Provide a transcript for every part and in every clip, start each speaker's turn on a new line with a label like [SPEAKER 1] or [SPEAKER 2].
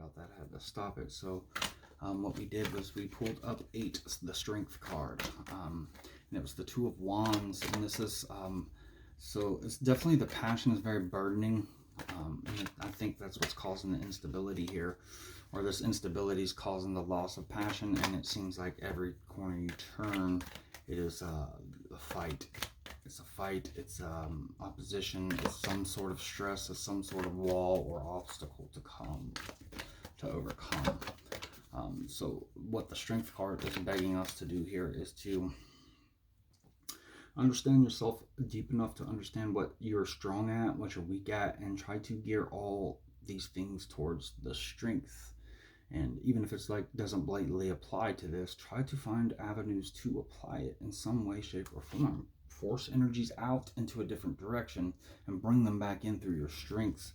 [SPEAKER 1] about that. I had to stop it. So what we did was we pulled up 8, the strength card, and it was the 2 of Wands, and this is so it's definitely, the passion is very burdening, and I think that's what's causing the instability here, or this instability is causing the loss of passion. And it seems like every corner you turn, it is a fight. It's a fight, it's opposition, it's some sort of stress, it's some sort of wall or obstacle to overcome. So what the strength card is begging us to do here is to understand yourself deep enough to understand what you're strong at, what you're weak at, and try to gear all these things towards the strength. And even if it's like doesn't blatantly apply to this, try to find avenues to apply it in some way, shape, or form. Force energies out into a different direction and bring them back in through your strengths.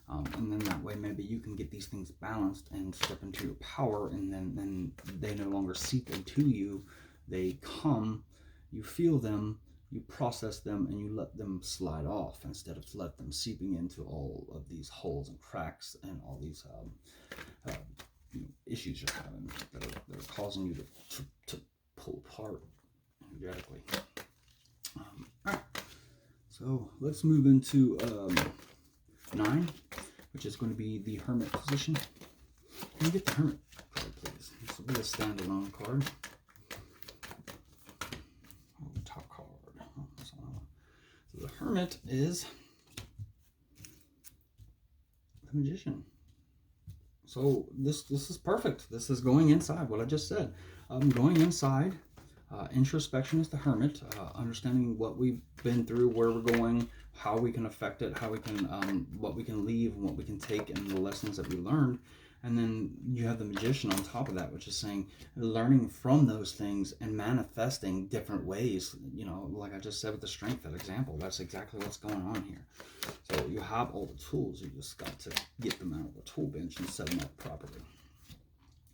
[SPEAKER 1] And then that way maybe you can get these things balanced and step into your power, and then they no longer seep into you. They come, you feel them, you process them, and you let them slide off instead of let them seeping into all of these holes and cracks and all these issues you're having that are causing you to pull apart energetically. Alright, so let's move into 9, which is going to be the Hermit position. Can you get the Hermit card, please? This will be a standalone card. Oh, the top card. Oh, so the Hermit is the Magician. So this is perfect. This is going inside, what I just said. Going inside. Introspection is the Hermit, understanding what we've been through, where we're going, how we can affect it, how we can, what we can leave, and what we can take, and the lessons that we learned. And then you have the Magician on top of that, which is saying learning from those things and manifesting different ways. You know, like I just said with the strength, that example, that's exactly what's going on here. So you have all the tools, you just got to get them out of the tool bench and set them up properly.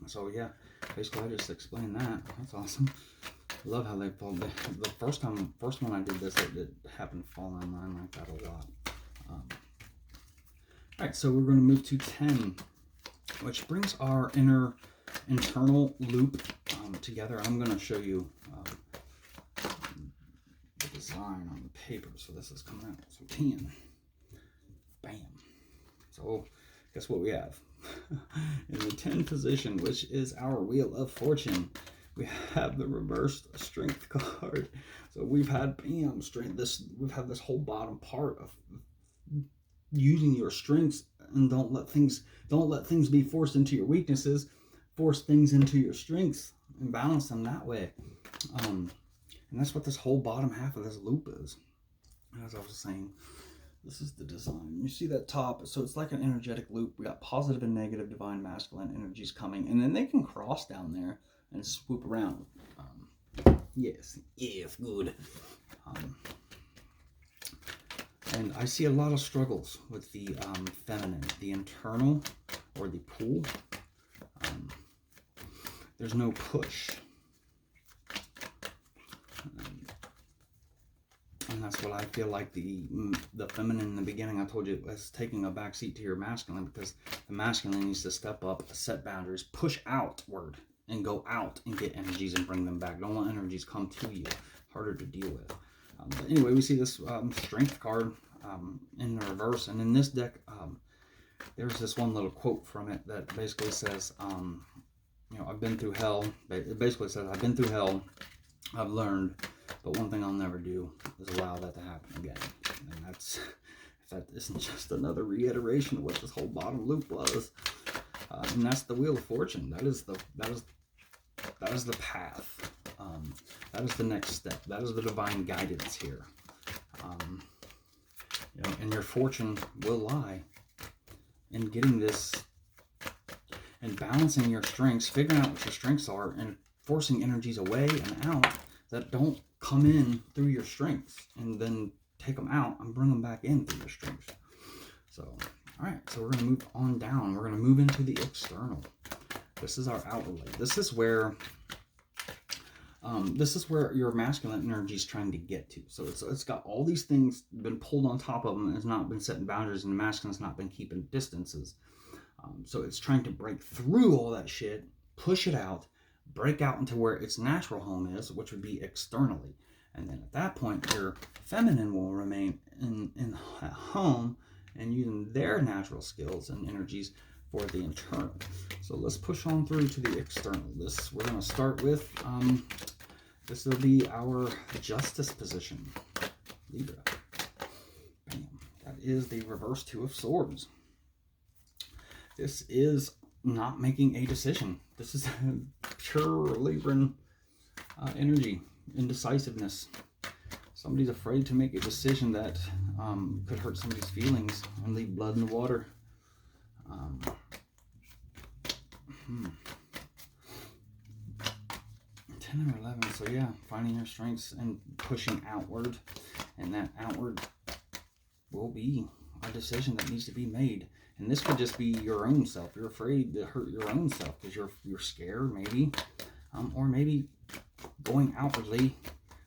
[SPEAKER 1] So yeah, basically I just explained that. That's awesome. I love how they pulled the first one I did this, it happened to fall in line like that a lot. Alright, so we're going to move to 10, which brings our internal loop together. I'm going to show you the design on the paper. So this is coming out. So 10. Bam. So guess what we have? In the 10 position, which is our Wheel of Fortune, we have the reversed strength card. So we've had bam strength. We've had this whole bottom part of using your strengths, and don't let things be forced into your weaknesses. Force things into your strengths and balance them that way. And that's what this whole bottom half of this loop is. And as I was saying, this is the design. You see that top, so it's like an energetic loop. We got positive and negative divine masculine energies coming, and then they can cross down there and swoop around. Yes, good. And I see a lot of struggles with the feminine, the internal, or the pull. There's no push. And that's what I feel like the feminine in the beginning, I told you, is taking a backseat to your masculine, because the masculine needs to step up, set boundaries, push outward, and go out and get energies and bring them back. Don't let energies come to you. Harder to deal with. But anyway, we see this strength card in the reverse. And in this deck, there's this one little quote from it that basically says, you know, I've been through hell. It basically says, I've been through hell. I've learned. But one thing I'll never do is allow that to happen again. And that's, if that isn't just another reiteration of what this whole bottom loop was. And that's the Wheel of Fortune. That is the path. That is the next step. That is the divine guidance here. You know, and your fortune will lie in getting this and balancing your strengths, figuring out what your strengths are, and forcing energies away and out that don't come in through your strengths, and then take them out and bring them back in through your strengths. So, all right, so we're going to move on down. We're going to move into the external. This is our outer leg. This is where your masculine energy is trying to get to. So it's got all these things been pulled on top of them, and it's not been setting boundaries, and the masculine's not been keeping distances. So it's trying to break through all that shit, push it out, break out into where its natural home is, which would be externally. And then at that point, your feminine will remain in home and using their natural skills and energies for the internal. So let's push on through to the external. We're going to start with, this will be our justice position, Libra. Bam. That is the reverse Two of Swords. This is not making a decision. This is pure Libran energy, indecisiveness. Somebody's afraid to make a decision that could hurt somebody's feelings and leave blood in the water. 10 or 11, so yeah, finding your strengths and pushing outward, and that outward will be a decision that needs to be made. And this could just be your own self. You're afraid to hurt your own self because you're scared, maybe, or maybe going outwardly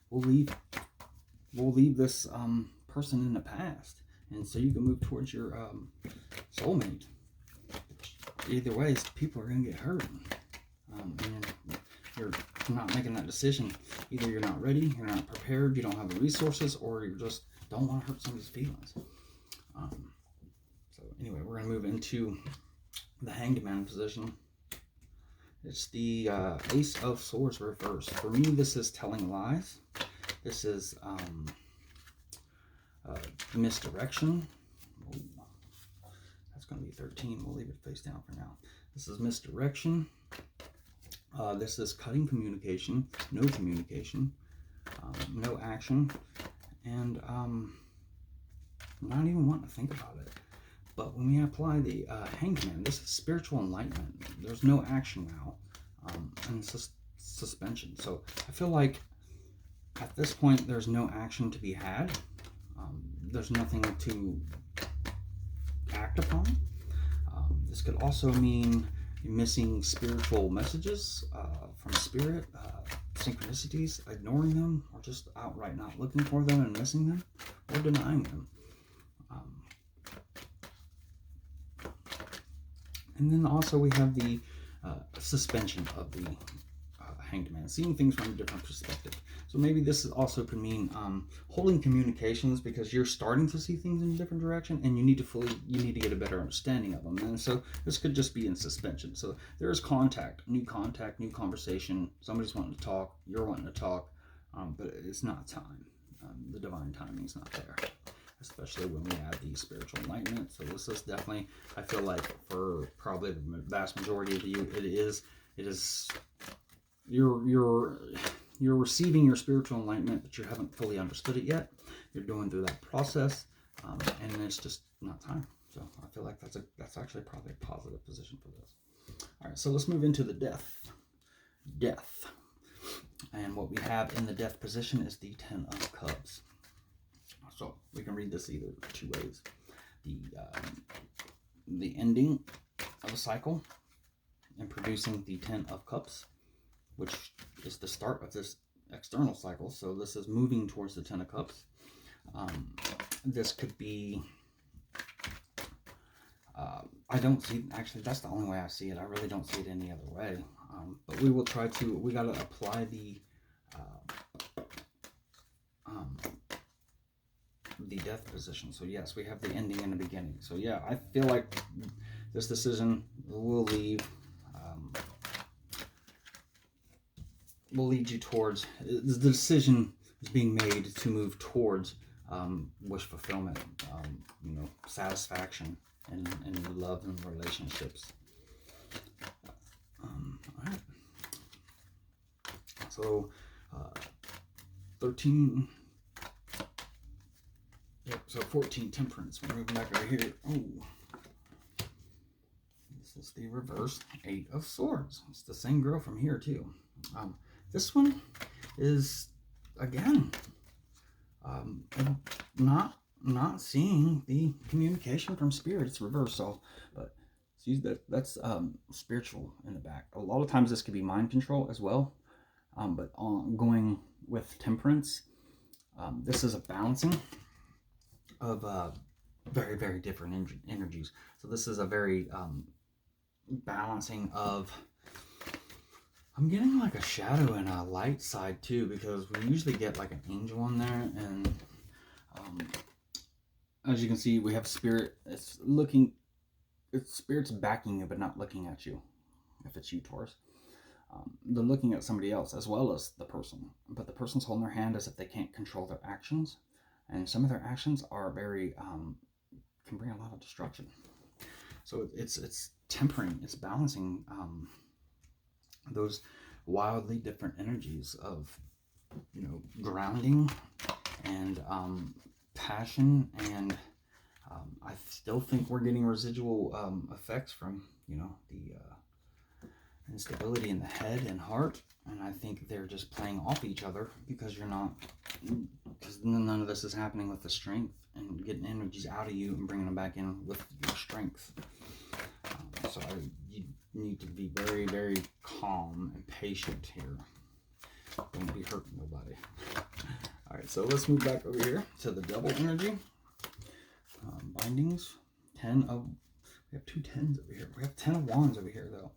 [SPEAKER 1] will leave this person in the past, and so you can move towards your soulmate. Either way, people are going to get hurt, and you're not making that decision. Either you're not ready, you're not prepared, you don't have the resources, or you just don't want to hurt somebody's feelings. So anyway, we're going to move into the Hanged Man position. It's the Ace of Swords reversed. For me, this is telling lies. This is misdirection. Oh, that's going to be 13. We'll leave it face down for now. This is misdirection. This is cutting communication, no communication, no action, and not even wanting to think about it. But when we apply the Hanged Man, this is spiritual enlightenment. There's no action now, and it's suspension. So I feel like at this point, there's no action to be had. There's nothing to act upon. This could also mean missing spiritual messages from spirit, synchronicities, ignoring them, or just outright not looking for them and missing them, or denying them. And then also we have the suspension of the Hanged Man, seeing things from a different perspective. So maybe this also could mean holding communications because you're starting to see things in a different direction, and you need to get a better understanding of them. And so this could just be in suspension. So there is contact, new conversation. Somebody's wanting to talk, you're wanting to talk, but it's not time. The divine timing is not there, especially when we add the spiritual enlightenment. So this is definitely, I feel like for probably the vast majority of you, it is you're receiving your spiritual enlightenment, but you haven't fully understood it yet. You're going through that process, and it's just not time. So I feel like that's actually probably a positive position for this. All right, so let's move into the death, and what we have in the death position is the 10 of Cups. So we can read this either two ways: the ending of a cycle and producing the 10 of Cups, which is the start of this external cycle. So this is moving towards the 10 of Cups. This could be, I don't see, actually that's the only way I see it. I really don't see it any other way. But we will try to, we got to apply the death position. So yes, we have the ending and the beginning. So yeah, I feel like this decision will lead you towards, the decision is being made to move towards wish fulfillment, satisfaction and love and relationships. All right. So 13. Yep, so 14, Temperance. We're moving back over here. Oh, this is the reverse 8 of Swords. It's the same girl from here too. This one is, again, not seeing the communication from spirit. It's reversed, so, but see that's spiritual in the back. A lot of times this could be mind control as well, but going with Temperance, this is a balancing of very, very different energies. So this is a very balancing of, I'm getting like a shadow and a light side too, because we usually get like an angel in there, and as you can see, we have spirit. It's spirit's backing you, but not looking at you. If it's you, Taurus, they're looking at somebody else as well as the person, but the person's holding their hand as if they can't control their actions, and some of their actions are very can bring a lot of destruction. So it's tempering, it's balancing those wildly different energies of, you know, grounding and passion, and I still think we're getting residual effects from, you know, the instability in the head and heart, and I think they're just playing off each other because none of this is happening with the strength and getting energies out of you and bringing them back in with your strength. So you need to be very, very calm and patient here. Don't be hurting nobody. All right, so let's move back over here to the devil energy. Bindings, we have 2 10s over here. We have 10 of wands over here though,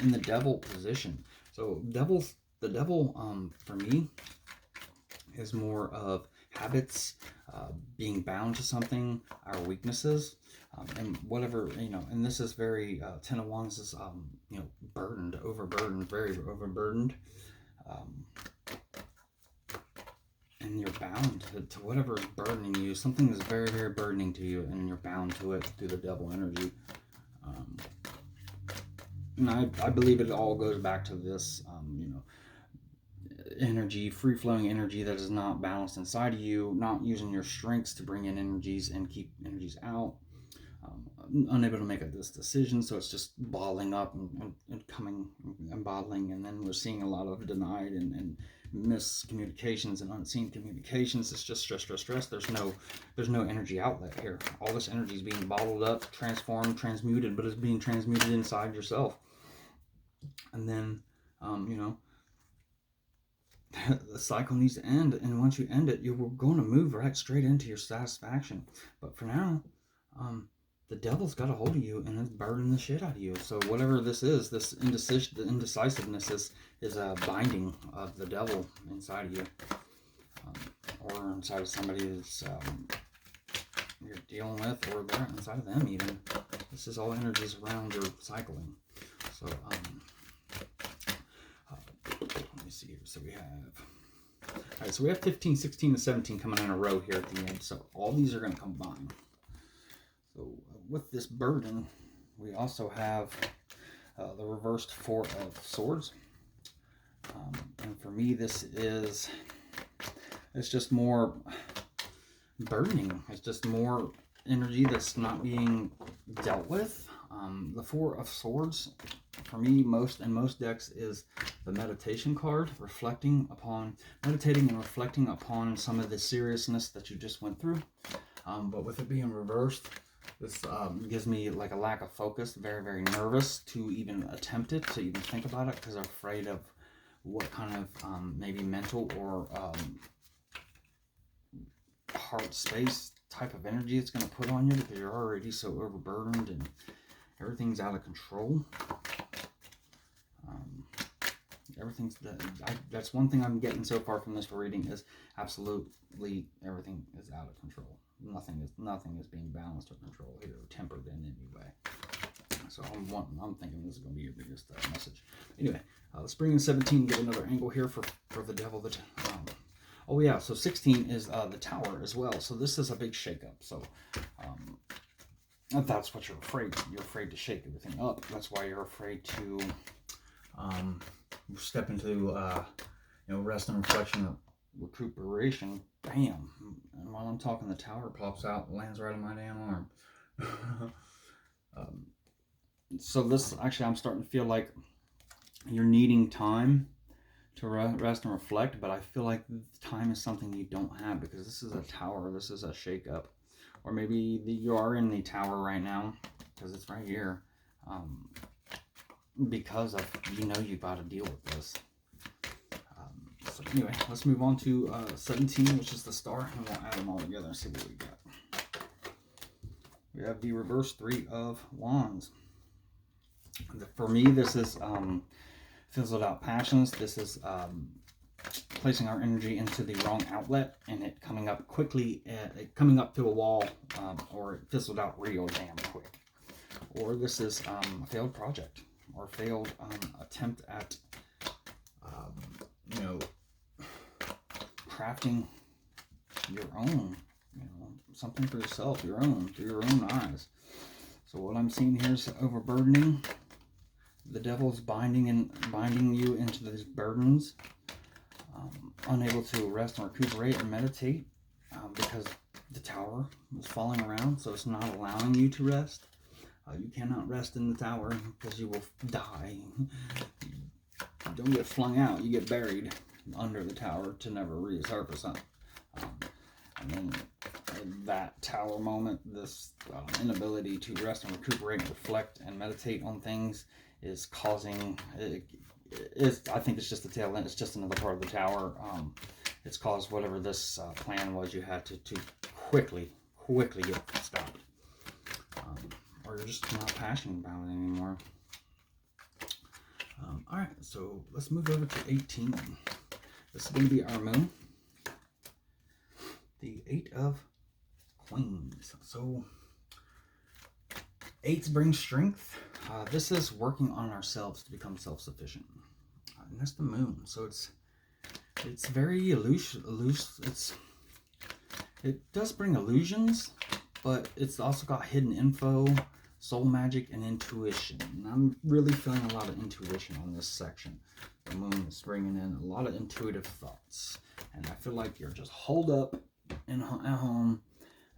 [SPEAKER 1] in the devil position. So the devil for me is more of habits, being bound to something, our weaknesses, and whatever, you know. And this is very 10 of wands is you know, overburdened, very overburdened. And you're bound to whatever is burdening you. Something is very, very burdening to you, and you're bound to it through the devil energy. And I believe it all goes back to this, you know, energy, free-flowing energy that is not balanced inside of you, not using your strengths to bring in energies and keep energies out. Unable to make this decision, so it's just bottling up and coming and bottling, and then we're seeing a lot of denied and miscommunications and unseen communications. It's just stress. There's no energy outlet here. All this energy is being bottled up, transformed, transmuted, but it's being transmuted inside yourself. And then you know, the cycle needs to end, and once you end it, you're going to move right straight into your satisfaction. But for now, the devil's got a hold of you, and it's burning the shit out of you. So whatever this is, this indecisiveness is a binding of the devil inside of you, or inside of somebody that's you're dealing with, or they're inside of them even. This is all energies around your cycling. So let me see here. So we have, all right, so we have 15, 16, and 17 coming in a row here at the end. So all these are going to combine. So with this burden, we also have the reversed 4 of swords. And for me, this is, it's just more burdening. It's just more energy that's not being dealt with. The 4 of swords, for me, in most decks, is the meditation card, meditating and reflecting upon some of the seriousness that you just went through. But with it being reversed, this gives me like a lack of focus, very, very nervous to even attempt it, to even think about it, because I'm afraid of what kind of maybe mental or heart space type of energy it's going to put on you, because you're already so overburdened and everything's out of control. That's one thing I'm getting so far from this reading, is absolutely everything is out of control. Nothing is being balanced or controlled here, or tempered in any way. So I'm thinking this is going to be your biggest message. Anyway, let's bring in 17, get another angle here for the devil. Oh yeah, so 16 is the tower as well. So this is a big shakeup. So that's what you're afraid. You're afraid to shake everything up. That's why you're afraid to step into rest and reflection, recuperation. Bam! And while I'm talking, the tower pops out, lands right on my damn arm. So this, actually, I'm starting to feel like you're needing time to rest and reflect, but I feel like time is something you don't have, because this is a tower, this is a shakeup. Or maybe you are in the tower right now, because it's right here, because of, you got to deal with this. So anyway, let's move on to 17, which is the star, and we'll add them all together and see what we got. We have the reverse 3 of wands. For me, this is fizzled out passions. This is placing our energy into the wrong outlet and it coming up quickly, coming up to a wall, or it fizzled out real damn quick. Or this is a failed project or failed attempt at, you know, crafting your own, you know, something for yourself, your own, through your own eyes. So what I'm seeing here is overburdening. The devil's binding you into these burdens, unable to rest and recuperate or meditate, because the tower is falling around, so it's not allowing you to rest. You cannot rest in the tower because you will die. You don't get flung out, you get buried under the tower to never resurface up. And then that tower moment, this inability to rest and recuperate and reflect and meditate on things is causing, I think it's just the tail end, it's just another part of the tower. It's caused whatever this plan was you had to quickly get stopped. Or you're just not passionate about it anymore. Alright, so let's move over to 18. This is going to be our moon. The 8 of Queens. So, 8s bring strength. This is working on ourselves to become self-sufficient. And that's the moon. So it's very loose. It does bring illusions, but it's also got hidden info, soul magic, and intuition. And I'm really feeling a lot of intuition on this section. The moon is bringing in a lot of intuitive thoughts. And I feel like you're just holed up at home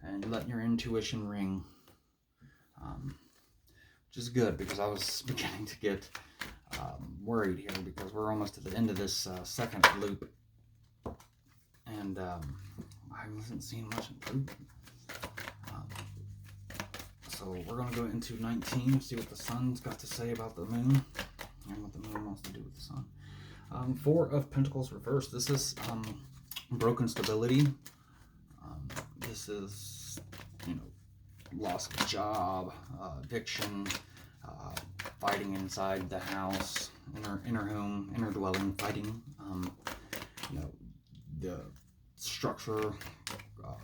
[SPEAKER 1] and let your intuition ring. Which is good, because I was beginning to get worried here, because we're almost at the end of this second loop. And I wasn't seeing much improvement. So we're going to go into 19, see what the sun's got to say about the moon, and what the moon wants to do with the sun. 4 of Pentacles reversed. This is broken stability. This is, you know, loss of job, eviction, fighting inside the house, inner home, inner dwelling, fighting. You know, the structure,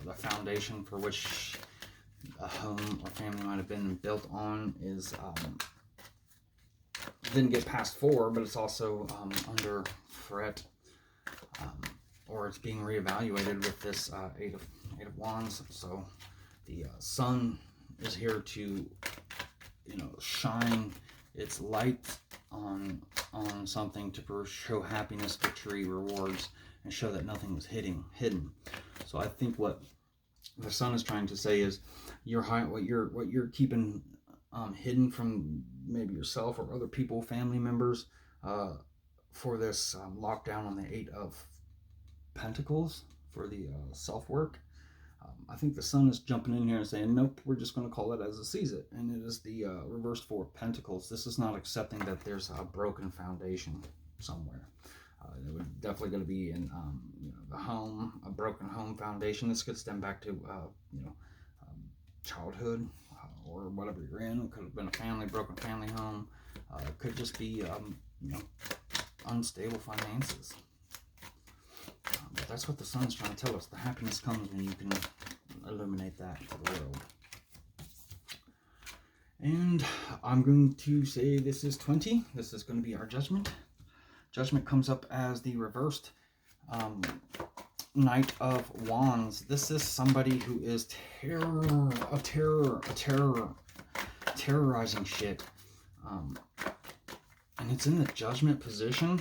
[SPEAKER 1] the foundation for which a home or family might have been built on is didn't get past 4, but it's also under threat, or it's being reevaluated with this eight of Wands. So the sun is here to, you know, shine its light on something to show happiness, victory, rewards, and show that nothing was hidden. So I think what the sun is trying to say is what you're keeping hidden from maybe yourself or other people, family members, for this lockdown on the 8 of Pentacles for the self-work. I think the sun is jumping in here and saying, nope, we're just going to call it as it sees it. And it is the reversed 4 of Pentacles. This is not accepting that there's a broken foundation somewhere. It would definitely going to be in you know, the home, a broken home foundation. This could stem back to you know, childhood, or whatever you're in. It could have been a broken family home. It could just be you know, unstable finances. But that's what the sun's trying to tell us. The happiness comes when you can illuminate that for the world. And I'm going to say this is 20. This is going to be our judgment. Judgment comes up as the reversed Knight of Wands. This is somebody who is terrorizing shit. And it's in the judgment position.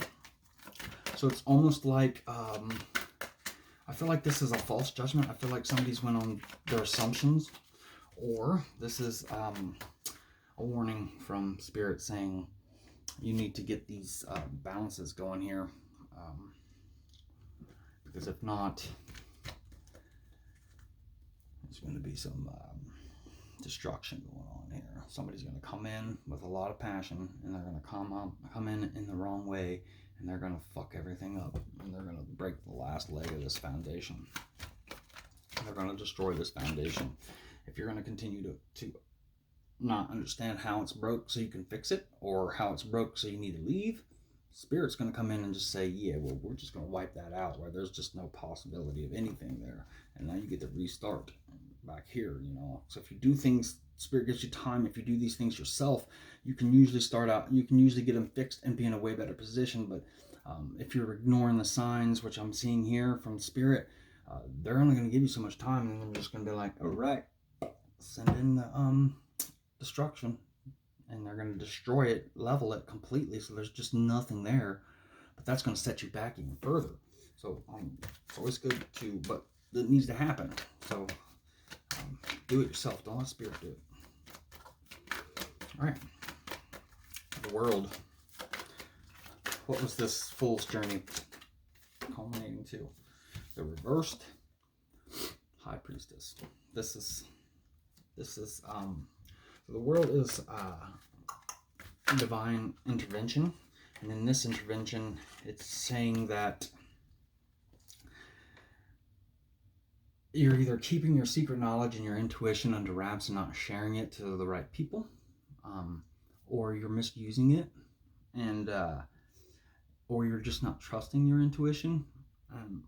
[SPEAKER 1] So it's almost like, I feel like this is a false judgment. I feel like somebody's went on their assumptions. Or this is a warning from Spirit saying, you need to get these balances going here, because if not, there's going to be some destruction going on here. Somebody's going to come in with a lot of passion, and they're going to come in the wrong way, and they're going to fuck everything up, and they're going to break the last leg of this foundation. They're going to destroy this foundation. If you're going to continue to not understand how it's broke so you can fix it, or how it's broke so you need to leave, Spirit's going to come in and just say, yeah, well, we're just going to wipe that out, where there's just no possibility of anything there. And now you get to restart back here, you know. So if you do things, Spirit gives you time. If you do these things yourself, you can usually get them fixed and be in a way better position. But if you're ignoring the signs, which I'm seeing here from Spirit, they're only going to give you so much time, and they're just going to be like, all right, send in the destruction. And they're going to destroy it, level it completely, so there's just nothing there. But that's going to set you back even further. So it's always good to, but it needs to happen. So do it yourself. Don't let Spirit do it. All right. The world. What was this fool's journey culminating to? The reversed High Priestess. This is the world is divine intervention, and in this intervention, it's saying that you're either keeping your secret knowledge and your intuition under wraps and not sharing it to the right people, or you're misusing it, and or you're just not trusting your intuition.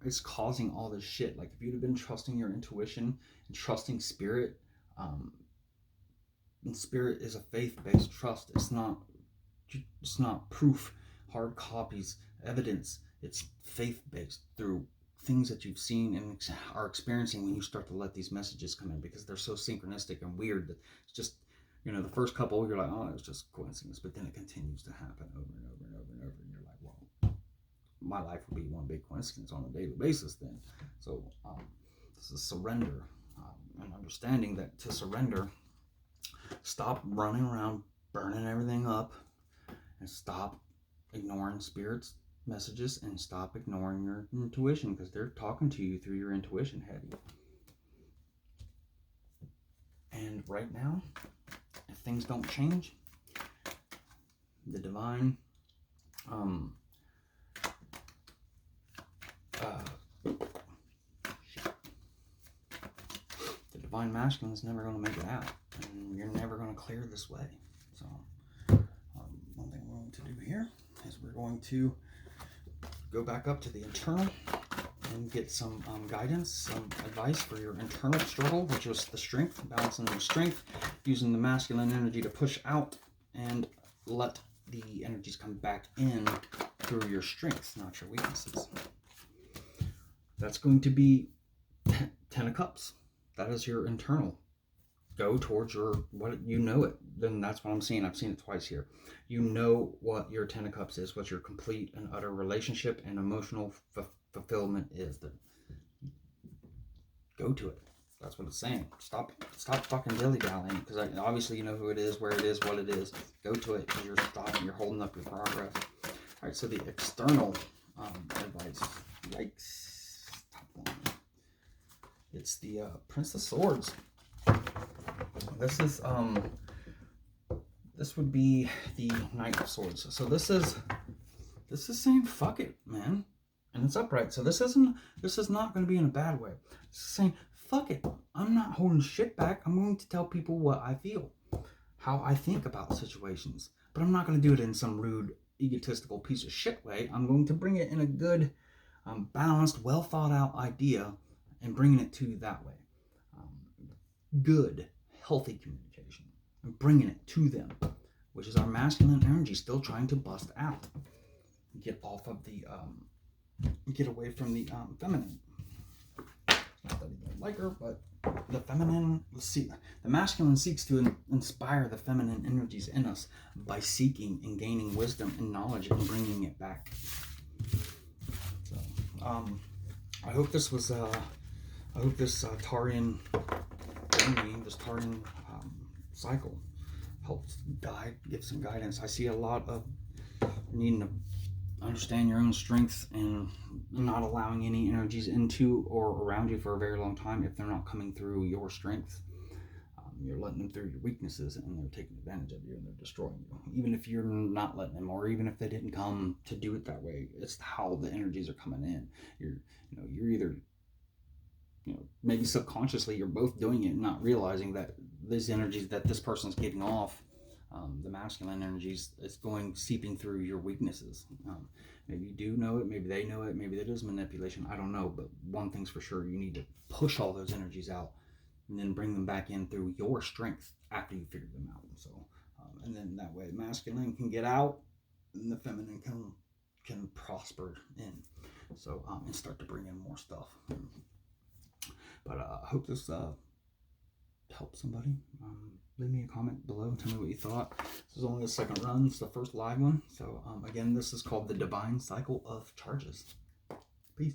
[SPEAKER 1] It's causing all this shit. Like, if you'd have been trusting your intuition and trusting Spirit, and Spirit is a faith-based trust. It's not proof, hard copies, evidence. It's faith-based through things that you've seen and are experiencing when you start to let these messages come in, because they're so synchronistic and weird that it's just, you know, the first couple, you're like, oh, it's just coincidence, but then it continues to happen over and over and over and over, and you're like, well, my life would be one big coincidence on a daily basis then. So this is surrender, and understanding that to surrender, stop running around burning everything up, and stop ignoring Spirit's messages, and stop ignoring your intuition, because they're talking to you through your intuition heavy. And right now, if things don't change, the divine the divine masculine is never going to make it out, and you're never going to clear this way. So one thing we're going to do here is we're going to go back up to the internal and get some guidance, some advice for your internal struggle, which is the strength, balancing your strength, using the masculine energy to push out and let the energies come back in through your strengths, not your weaknesses. That's going to be 10 of Cups. That is your internal. Go towards your, what you know it. Then that's what I'm seeing. I've seen it twice here. You know what your 10 of Cups is, what your complete and utter relationship and emotional fulfillment is. Go to it. That's what it's saying. Stop fucking dilly-dallying, because obviously you know who it is, where it is, what it is. Go to it, because you're stopping, you're holding up your progress. All right, so the external advice. Yikes. Top one. It's the Prince of Swords. This is this would be the Knight of Swords. So this is saying fuck it, man. And it's upright. So this is not going to be in a bad way. It's saying fuck it. I'm not holding shit back. I'm going to tell people what I feel, how I think about situations. But I'm not going to do it in some rude, egotistical piece of shit way. I'm going to bring it in a good, balanced, well thought out idea, and bringing it to you that way. Good, healthy communication, and bringing it to them, which is our masculine energy still trying to bust out. Get off of the, get away from the feminine. Not that he don't like her, but the feminine, the masculine seeks to inspire the feminine energies in us by seeking and gaining wisdom and knowledge and bringing it back. So, I hope this was, this Tarian journey, this Tarian cycle helps give some guidance. I see a lot of needing to understand your own strengths and not allowing any energies into or around you for a very long time if they're not coming through your strengths. You're letting them through your weaknesses, and they're taking advantage of you, and they're destroying you. Even if you're not letting them, or even if they didn't come to do it that way, it's how the energies are coming in. You're either maybe subconsciously you're both doing it and not realizing that these energies that this person's giving off, the masculine energies, is going seeping through your weaknesses. Maybe you do know it, maybe they know it, maybe it is manipulation, I don't know. But one thing's for sure, you need to push all those energies out and then bring them back in through your strength after you figure them out. So and then that way masculine can get out and the feminine can prosper in. So and start to bring in more stuff. But I hope this helped somebody. Leave me a comment below and tell me what you thought. This is only the second run. It's the first live one. So again, this is called the Divine Cycle of Charges. Peace.